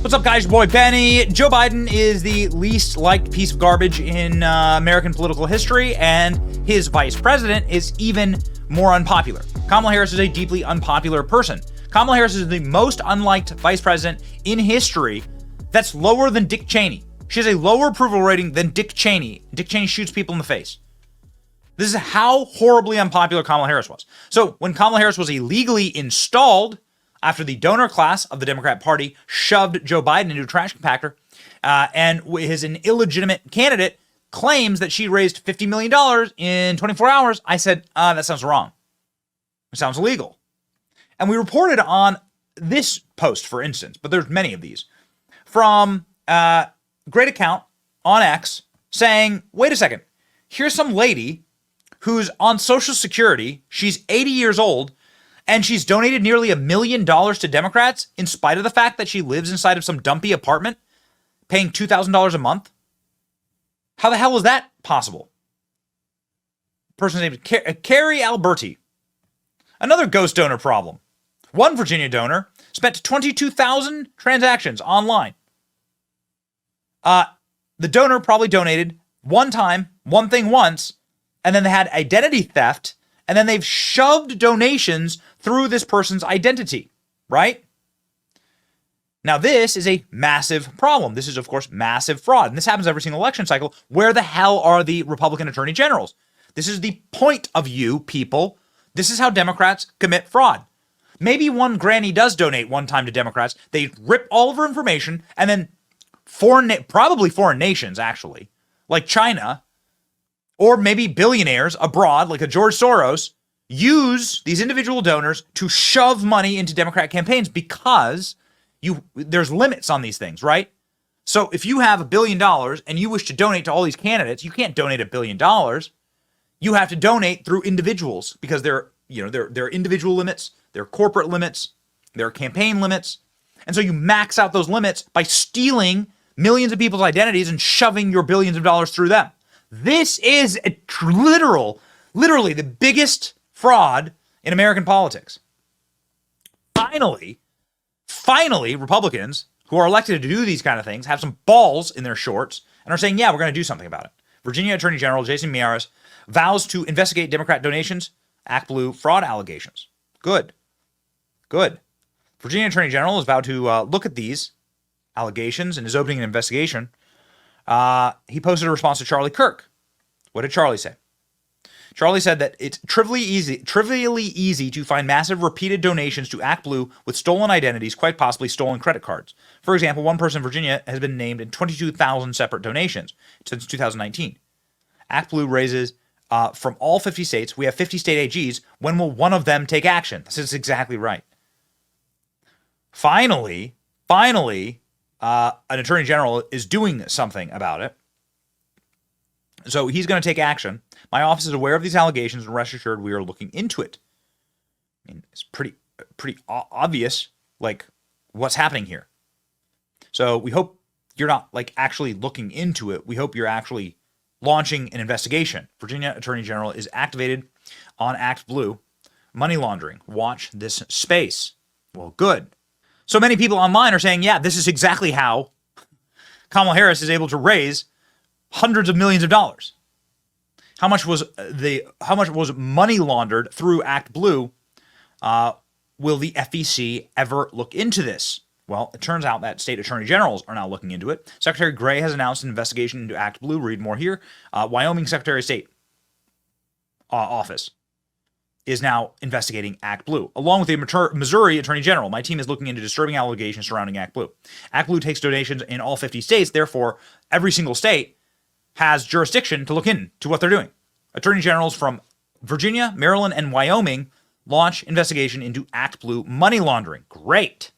What's up, guys? Your boy Benny. Joe Biden is the least liked piece of garbage in American political history, and his vice president is even more unpopular. Kamala Harris is a deeply unpopular person. Kamala Harris is the most unliked vice president in history. That's lower than Dick Cheney. She has a lower approval rating than Dick Cheney. Dick Cheney shoots people in the face. This is how horribly unpopular Kamala Harris was. So when Kamala Harris was illegally installed after the donor class of the Democrat Party shoved Joe Biden into a trash compactor, and his an illegitimate candidate claims that she raised $50 million in 24 hours, I said, that sounds wrong. It sounds illegal. And we reported on this post, for instance, but there's many of these, from a great account on X saying, wait a second, here's some lady who's on Social Security, she's 80 years old, and she's donated nearly $1 million to Democrats in spite of the fact that she lives inside of some dumpy apartment paying $2,000 a month. How the hell is that possible? Person's name is Carrie Alberti. Another ghost donor problem. One Virginia donor spent 22,000 transactions online. The donor probably donated one time, one thing once, and then they had identity theft, and then they've shoved donations through this person's identity, right? Now, this is a massive problem. This is, of course, massive fraud. And this happens every single election cycle. Where the hell are the Republican attorney generals? This is the point of you people. This is how Democrats commit fraud. Maybe one granny does donate one time to Democrats. They rip all of her information, and then probably foreign nations, actually, like China, or maybe billionaires abroad, like a George Soros, use these individual donors to shove money into Democrat campaigns because there's limits on these things, right? So if you have $1 billion and you wish to donate to all these candidates, you can't donate $1 billion. You have to donate through individuals because there are individual limits, there are corporate limits, there are campaign limits. And so you max out those limits by stealing millions of people's identities and shoving your billions of dollars through them. This is literally the biggest fraud in American politics. Finally, Republicans who are elected to do these kind of things have some balls in their shorts and are saying, yeah, we're going to do something about it. Virginia Attorney General Jason Miyares vows to investigate Democrat donations, ActBlue fraud allegations. Good. Virginia Attorney General has vowed to look at these allegations and is opening an investigation. He posted a response to Charlie Kirk. What did Charlie say? Charlie said that it's trivially easy to find massive repeated donations to ActBlue with stolen identities, quite possibly stolen credit cards. For example, one person in Virginia has been named in 22,000 separate donations since 2019. ActBlue raises from all 50 states. We have 50 state AGs. When will one of them take action? This is exactly right. Finally, an attorney general is doing something about it. So he's going to take action. My office is aware of these allegations, and rest assured we are looking into it. I mean, it's pretty obvious, like, what's happening here. So we hope you're not, like, actually looking into it. We hope you're actually launching an investigation. Virginia Attorney General is activated on ActBlue. Money laundering. Watch this space. Well, good. So many people online are saying, yeah, this is exactly how Kamala Harris is able to raise hundreds of millions of dollars. How much was money laundered through ActBlue? Will the FEC ever look into this? Well, it turns out that state attorney generals are now looking into it. Secretary Gray has announced an investigation into ActBlue. Read more here. Wyoming Secretary of State office is now investigating ActBlue, along with the Missouri Attorney General. My team is looking into disturbing allegations surrounding ActBlue. ActBlue takes donations in all 50 states. Therefore, every single state has jurisdiction to look into what they're doing. Attorney generals from Virginia, Maryland, and Wyoming launch investigation into ActBlue money laundering. Great.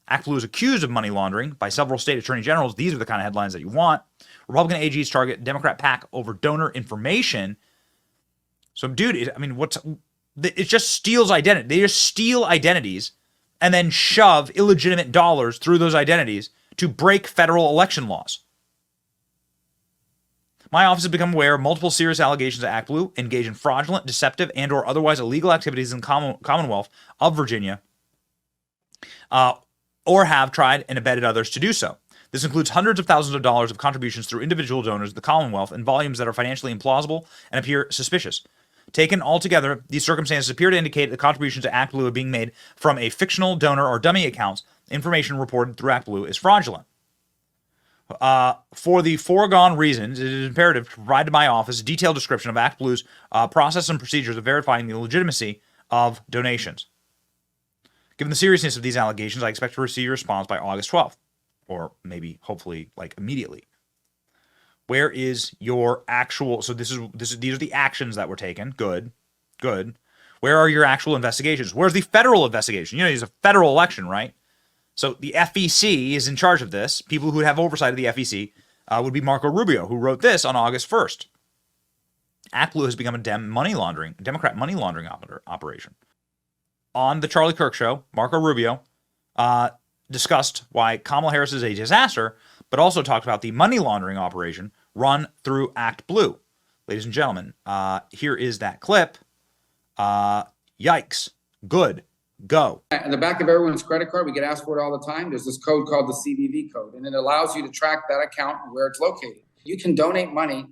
ActBlue is accused of money laundering by several state attorney generals. These are the kind of headlines that you want. Republican AGs target Democrat PAC over donor information. So, dude, it just steals identity. They just steal identities and then shove illegitimate dollars through those identities to break federal election laws. My office has become aware of multiple serious allegations that ActBlue engage in fraudulent, deceptive, and or otherwise illegal activities in the Commonwealth of Virginia or have tried and abetted others to do so. This includes hundreds of thousands of dollars of contributions through individual donors to the Commonwealth in volumes that are financially implausible and appear suspicious. Taken altogether, these circumstances appear to indicate that contributions to ActBlue are being made from a fictional donor or dummy accounts. Information reported through ActBlue is fraudulent. For the foregone reasons, it is imperative to provide to my office a detailed description of ActBlue's process and procedures of verifying the legitimacy of donations. Given the seriousness of these allegations, I expect to receive a response by August 12th, or maybe, hopefully, like immediately. Where is your actual? So these are the actions that were taken. Good. Where are your actual investigations? Where's the federal investigation? You know, there's a federal election, right? So the FEC is in charge of this. People who would have oversight of the FEC would be Marco Rubio, who wrote this on August 1st. ActBlue has become a Democrat money laundering operation. On the Charlie Kirk show, Marco Rubio discussed why Kamala Harris is a disaster, but also talked about the money laundering operation run through ActBlue. Ladies and gentlemen, here is that clip. Yikes. Good. Go. In the back of everyone's credit card, we get asked for it all the time. There's this code called the CVV code, and it allows you to track that account and where it's located. You can donate money,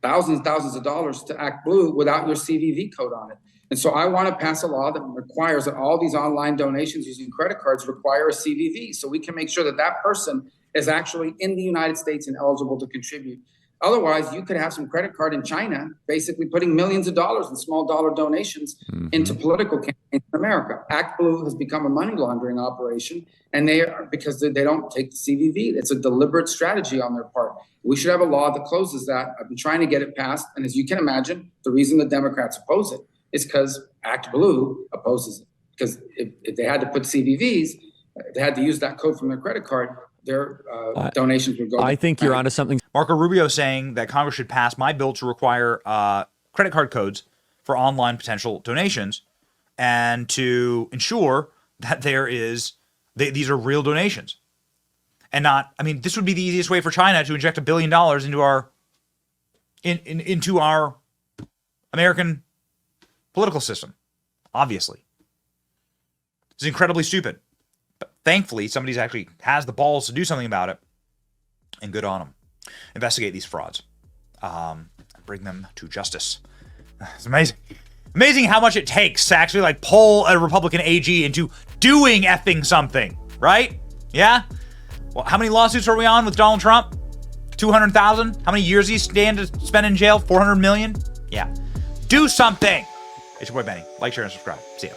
thousands of dollars to ActBlue without your CVV code on it. And so I want to pass a law that requires that all these online donations using credit cards require a CVV, so we can make sure that that person is actually in the United States and eligible to contribute. Otherwise, you could have some credit card in China basically putting millions of dollars in small dollar donations into political campaigns in America. ActBlue has become a money laundering operation, and because they don't take the CVV. It's a deliberate strategy on their part. We should have a law that closes that. I've been trying to get it passed, and as you can imagine, the reason the Democrats oppose it is because ActBlue opposes it. Because if they had to put CVVs, they had to use that code from their credit card, their donations would go. I think you're onto something. Marco Rubio saying that Congress should pass my bill to require credit card codes for online potential donations and to ensure that these are real donations and not, I mean, this would be the easiest way for China to inject $1 billion into our American political system. Obviously. It's incredibly stupid. But thankfully, somebody actually has the balls to do something about it, and good on them. Investigate these frauds. Bring them to justice. It's amazing. Amazing how much it takes to actually like pull a Republican AG into doing effing something, right? Yeah? Well, how many lawsuits are we on with Donald Trump? 200,000? How many years he stand to spend in jail? 400 million? Yeah. Do something. It's your boy Benny. Like, share, and subscribe. See ya.